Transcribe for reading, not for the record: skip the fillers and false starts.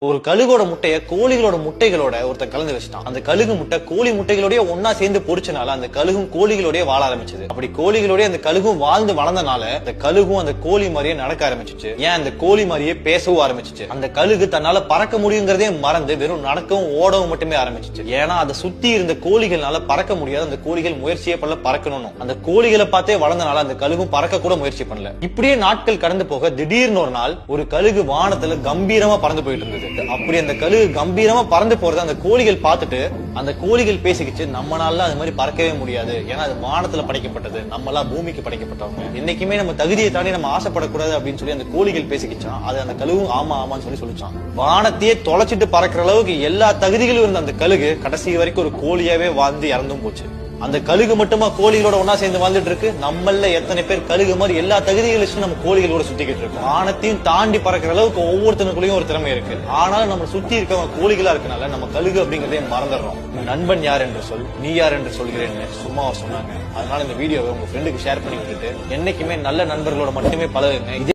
ஒரு கழுகோட முட்டைய கோழிகளோட முட்டைகளோட ஒருத்தன் கலந்து வச்சுட்டான். அந்த கழுகு முட்டை கோழி முட்டைகளோடய ஒன்னா சேர்ந்து பொரிச்சனால அந்த கழுகும் கோழிகளோடய வாழ ஆரம்பிச்சது. அப்படி கோழிகளோடய அந்த கழுகும் வாழ்ந்து வளர்ந்தனால அந்த கழுகும் அந்த கோழி மாதிரியே நடக்க ஆரம்பிச்சிச்சு. ஏன் அந்த கோழி மாதிரியே பேசவும் ஆரம்பிச்சிச்சு. அந்த கழுகு தன்னால பறக்க முடியுங்கிறதே மறந்து வெறும் நடக்கவும் ஓடவும் மட்டுமே ஆரம்பிச்சிச்சு. ஏன்னா அதை சுத்தி இருந்த கோழிகள்னால பறக்க முடியாது. அந்த கோழிகள் முயற்சியே பண்ணல பறக்கணும். அந்த கோழிகளை பார்த்தே வளர்ந்தனால அந்த கழுகும் பறக்க கூட முயற்சி பண்ணல. இப்படியே நாட்கள் கடந்து போக திடீர்னு ஒரு நாள் ஒரு கழுகு வானத்துல கம்பீரமா பறந்து போயிட்டு இருந்தது. அப்படி அந்த கழுகு கம்பீரமா பறந்து போறத அந்த கோழிகள் பார்த்துட்டு அந்த கோழிகள் பேசிக்கிச்சு, நம்மளால அது மாதிரி பறக்கவே முடியாது. ஏன்னா அது வானத்துல படைக்கப்பட்டது, நம்மளாம் பூமிக்கு படைக்கப்பட்டவங்க. என்னைக்குமே நம்ம தகுதியை தாண்டி நம்ம ஆசைப்படக்கூடாது அப்படின்னு சொல்லி அந்த கோழிகள் பேசிக்கிச்சான். அது அந்த கழுகு ஆமா ஆமான்னு சொல்லி சொல்லிச்சான். வானத்தையே தொலைச்சிட்டு பறக்கிற அளவுக்கு எல்லா தகுதிகளும் இருந்த அந்த கழுகு கடைசி வரைக்கும் ஒரு கோழியாவே வாழ்ந்து இறந்தும் போச்சு. அந்த கழுகு மட்டுமா கோழிகளோட ஒன்னா சேர்ந்து வாழ்ந்துட்டு இருக்கு? நம்மள எத்தனை பேர் கழுகு மாதிரி எல்லா தகுதிகளும் நம்ம கோழிகளோட சுத்திக்கிட்டு இருக்கோம். வானத்தையும் தாண்டி பறக்கிற அளவுக்கு ஒவ்வொருத்தனுக்குள்ளயும் ஒரு திறமை இருக்கு. ஆனாலும் நம்ம சுத்தி இருக்கவங்க கோழிகளா இருக்கனால நம்ம கழுகு அப்படிங்கறதே மறந்துடுறோம். நண்பன் யார் என்று சொல், நீ யார் என்று சொல்கிறேன்னு சும்மாவா சொன்னாங்க. அதனால இந்த வீடியோவை உங்க ஃப்ரெண்டுக்கு ஷேர் பண்ணி விட்டுட்டு என்னைக்குமே நல்ல நண்பர்களோட மட்டுமே பழகுங்க.